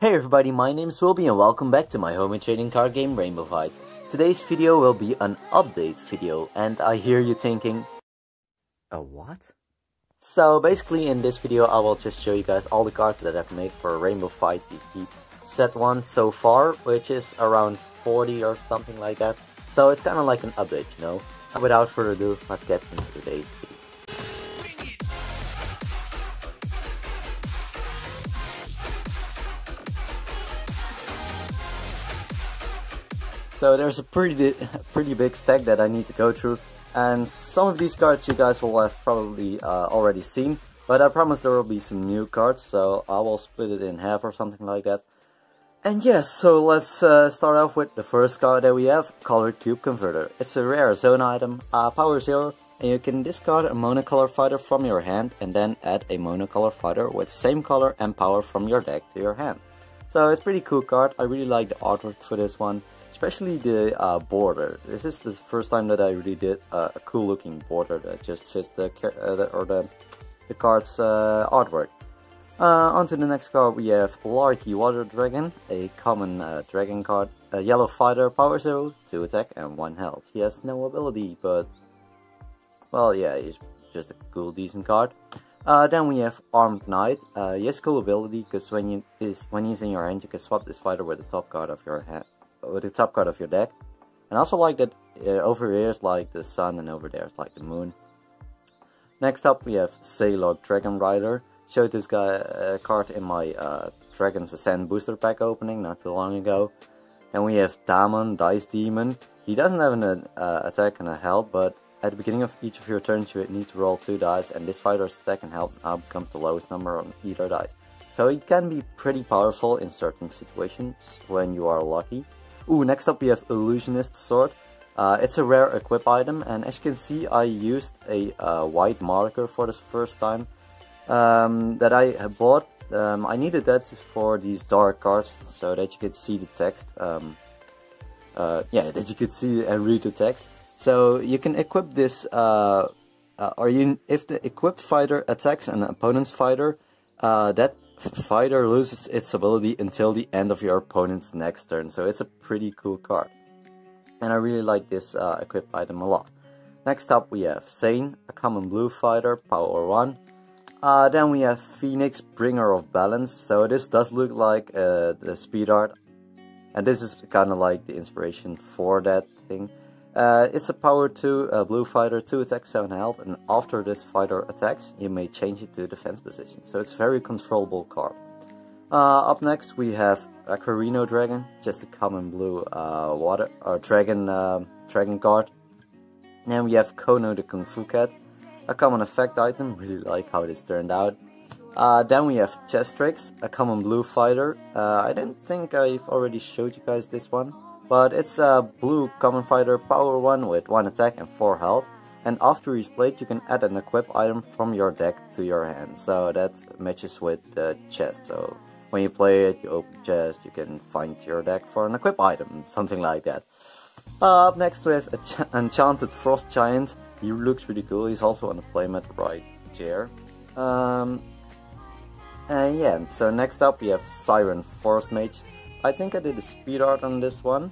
Hey everybody, my name is Wilby and welcome back to my home and trading card game Rainbow Fight. Today's video will be an update video, and I hear you thinking, a what? So basically in this video I will just show you guys all the cards that I've made for Rainbow Fight TCG set 1 so far, which is around 40 or something like that. So it's kind of like an update, you know. Without further ado, let's get into today's video. So there's a pretty big stack that I need to go through, and some of these cards you guys will have probably already seen, but I promise there will be some new cards, so I will split it in half or something like that. And yes, so let's start off with the first card that we have, Color Cube Converter. It's a rare zone item, power 0, and you can discard a monocolor fighter from your hand and then add a monocolor fighter with same color and power from your deck to your hand. So it's a pretty cool card. I really like the artwork for this one. Especially the border. This is the first time that I really did a cool looking border that just fits the card's artwork. On to the next card we have Larky Water Dragon, a common dragon card, a yellow fighter, power 0, 2 attack and 1 health. He has no ability, but well, yeah, he's just a cool decent card. Then we have Armed Knight. He has cool ability because when he's in your hand you can swap this fighter with the top card of your hand. With the top card of your deck. And I also like that over here is like the sun and over there is like the moon. Next up we have Sailor Dragon Rider. Showed this guy card in my Dragon's Ascent booster pack opening not too long ago. And we have Damon, Dice Demon. He doesn't have an attack and a health, but at the beginning of each of your turns you need to roll 2 dice, and this fighter's attack and health now becomes the lowest number on either dice. So it can be pretty powerful in certain situations when you are lucky. Ooh, next up we have Illusionist Sword. It's a rare equip item, and as you can see I used a white marker for this first time that I bought. I needed that for these dark cards so that you could see the text. Yeah, that you could see and read the text. So you can equip this, if the equipped fighter attacks an opponent's fighter, that fighter loses its ability until the end of your opponent's next turn, so it's a pretty cool card. And I really like this equipped item a lot. Next up we have Sane, a common blue fighter, power 1. Then we have Phoenix, Bringer of Balance. So this does look like the speed art, and this is kind of like the inspiration for that thing. It's a power 2 blue fighter, 2 attack, 7 health, and after this fighter attacks, you may change it to defense position. So it's a very controllable card. Up next we have Aquarino Dragon, just a common blue dragon card. Then we have Kono the Kung Fu Cat, a common effect item. Really like how this turned out. Then we have Chestrix, a common blue fighter. I didn't think I've already showed you guys this one. But it's a blue common fighter, power 1 with 1 attack and 4 health. And after he's played you can add an equip item from your deck to your hand. So that matches with the chest. So when you play it, you open the chest, you can find your deck for an equip item, something like that. Up next we have Enchanted Frost Giant. He looks really cool. He's also on the playmat right there. And yeah, so next up we have Siren Forest Mage. I think I did a speed art on this one.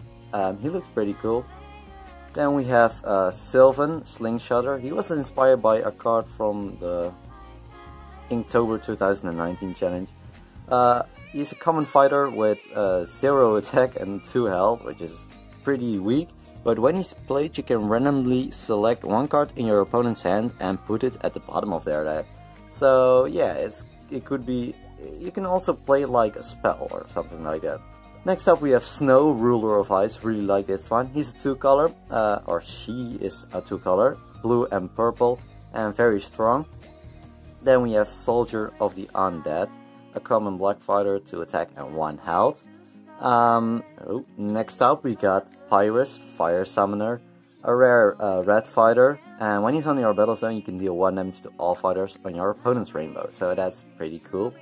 He looks pretty cool. Then we have Sylvan Slingshotter. He was inspired by a card from the Inktober 2019 challenge. He's a common fighter with 0 attack and 2 health, which is pretty weak. But when he's played you can randomly select 1 card in your opponent's hand and put it at the bottom of their deck. So yeah, it could be, you can also play like a spell or something like that. Next up we have Snow, Ruler of Ice. Really like this one. He's a 2-color, or she is a 2-color, blue and purple, and very strong. Then we have Soldier of the Undead, a common black fighter, 2 attack and 1 health. Next up we got Pyrus, Fire Summoner, a rare red fighter, and when he's on your battle zone you can deal 1 damage to all fighters on your opponent's rainbow, so that's pretty cool.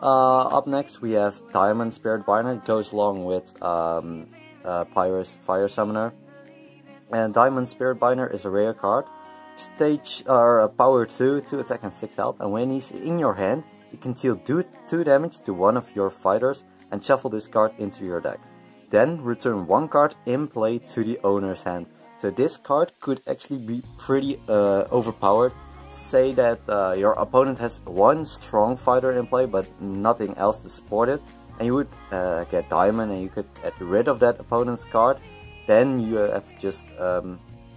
Up next we have Diamond Spirit Binder. It goes along with Pyrus, Fire Summoner. And Diamond Spirit Binder is a rare card. Stage or power 2, 2 attack and 6 health, and when he's in your hand you can deal 2 damage to one of your fighters and shuffle this card into your deck. Then return one card in play to the owner's hand. So this card could actually be pretty overpowered. Say that your opponent has one strong fighter in play but nothing else to support it, and you would get diamond and you could get rid of that opponent's card. Then you have just,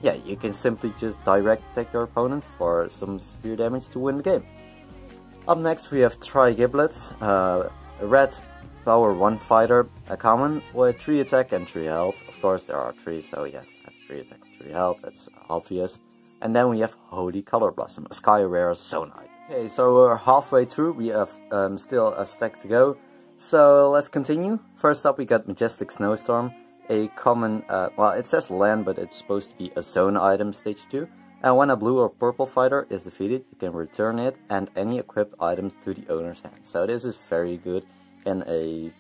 yeah, you can simply just direct attack your opponent for some severe damage to win the game. Up next we have Tri-Giblets, a red power 1 fighter, a common with 3 attack and 3 health. Of course there are 3, so yes, 3 attack and 3 health, that's obvious. And then we have Holy Color Blossom, a sky rare zone item. Okay, so we're halfway through, we have still a stack to go. So let's continue. First up we got Majestic Snowstorm, a common, well it says land but it's supposed to be a zone item stage 2. And when a blue or purple fighter is defeated, you can return it and any equipped items to the owner's hand. So this is very good in a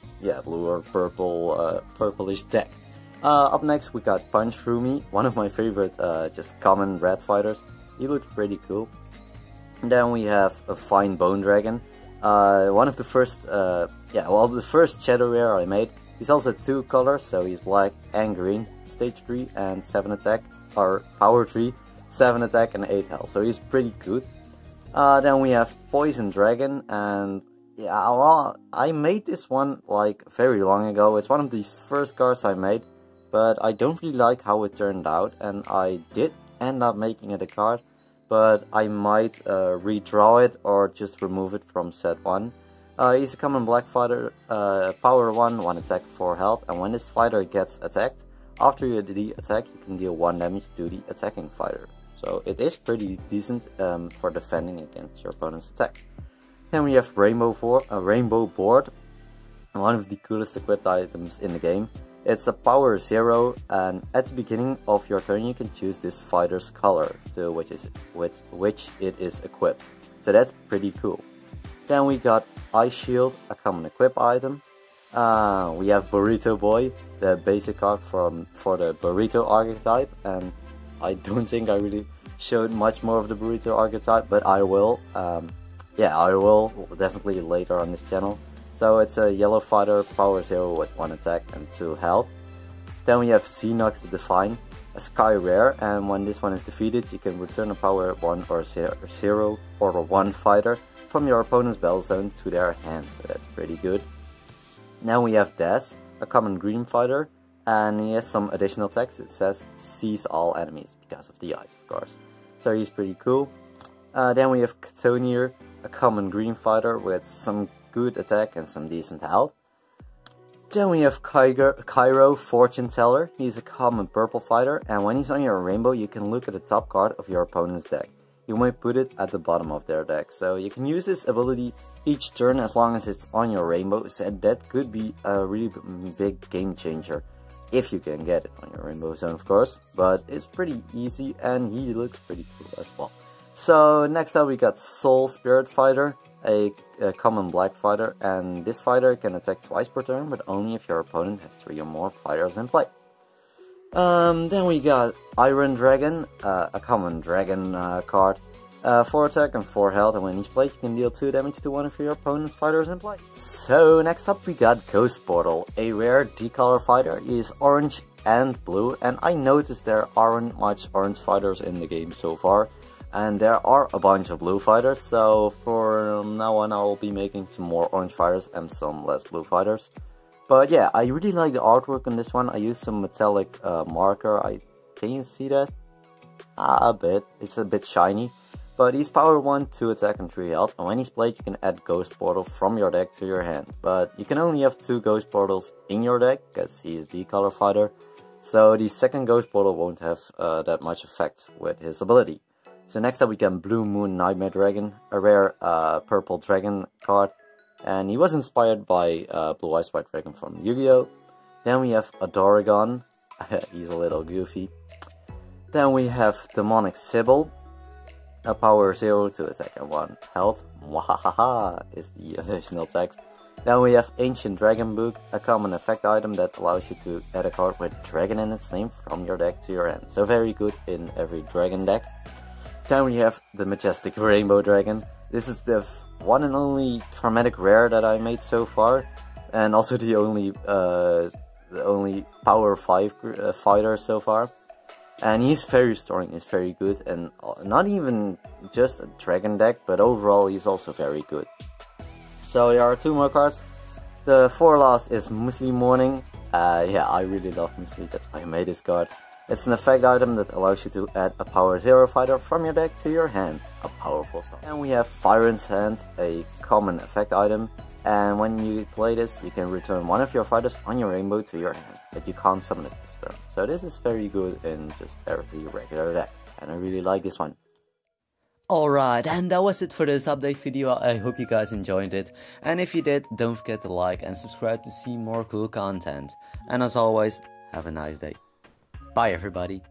blue or purple purplish deck. Up next we got Punch Through Me, one of my favorite just common red fighters. He looks pretty cool. And then we have a Fine Bone Dragon, one of the first, the first shadow rare I made. He's also 2 colors, so he's black and green, stage 3 and 7 attack, or power 3, 7 attack and 8 health, so he's pretty good. Then we have Poison Dragon, and yeah, well, I made this one like very long ago. It's one of the first cards I made, but I don't really like how it turned out, and I did end up making it a card, but I might redraw it or just remove it from set 1. He's a common black fighter, power 1, 1 attack, 4 health, and when this fighter gets attacked, after you do the attack, you can deal 1 damage to the attacking fighter. So it is pretty decent for defending against your opponent's attacks. Then we have Rainbow Board, one of the coolest equipped items in the game. It's a power 0, and at the beginning of your turn you can choose this fighter's color to which it is equipped. So that's pretty cool. Then we got Ice Shield, a common equip item. We have Burrito Boy, the basic card for the Burrito archetype, and I don't think I really showed much more of the Burrito archetype, but I will. Yeah, I will definitely later on this channel. So it's a yellow fighter, power 0 with 1 attack and 2 health. Then we have Xenox the Divine, a sky rare, and when this one is defeated you can return a power 1 or 0 or a 1 fighter from your opponent's battle zone to their hand, so that's pretty good. Now we have Daz, a common green fighter, and he has some additional text. It says seize all enemies because of the ice, of course. So he's pretty cool. Then we have Chthonier, a common green fighter with some good attack and some decent health. Then we have Cairo, Fortune Teller. He's a common purple fighter, and when he's on your rainbow you can look at the top card of your opponent's deck. You might put it at the bottom of their deck, so you can use this ability each turn as long as it's on your rainbow, so that could be a really big game changer. If you can get it on your rainbow zone, of course, but it's pretty easy and he looks pretty cool as well. So next up we got Soul Spirit Fighter, a common black fighter, and this fighter can attack twice per turn, but only if your opponent has 3 or more fighters in play. Then we got Iron Dragon, a common dragon card, 4 attack and 4 health, and when he's played you can deal 2 damage to one of your opponent's fighters in play. So next up we got Ghost Portal, a rare D-color fighter. He is orange and blue, and I noticed there aren't much orange fighters in the game so far, and there are a bunch of blue fighters, so for now on I will be making some more orange fighters and some less blue fighters. But yeah, I really like the artwork on this one. I used some metallic marker. Can you see that? A bit. It's a bit shiny. But he's power 1, 2 attack and 3 health, and when he's played you can add Ghost Portal from your deck to your hand. But you can only have 2 Ghost Portals in your deck, because he is the color fighter. So the second Ghost Portal won't have that much effect with his ability. So next up we got Blue Moon Nightmare Dragon, a rare purple dragon card. And he was inspired by Blue Eyes White Dragon from Yu-Gi-Oh! Then we have Adoragon, he's a little goofy. Then we have Demonic Sybil, a power 0 to attack and 1 health. Mwahaha is the additional text. Then we have Ancient Dragon Book, a common effect item that allows you to add a card with dragon in its name from your deck to your hand. So very good in every dragon deck. Then we have the Majestic Rainbow Dragon. This is the one and only chromatic rare that I made so far. and also the only power 5 fighter so far. And he's very strong, he's very good, and not even just a dragon deck, but overall he's also very good. So there are 2 more cards. The 4 last is Muesli Morning. Yeah, I really love Muesli, that's why I made this card. It's an effect item that allows you to add a power 0 fighter from your deck to your hand, a powerful stuff. And we have Firen's Hand, a common effect item, and when you play this, you can return one of your fighters on your rainbow to your hand, but you can't summon it this turn. So this is very good in just every regular deck, and I really like this one. Alright, and that was it for this update video. I hope you guys enjoyed it, and if you did, don't forget to like and subscribe to see more cool content. And as always, have a nice day. Bye everybody.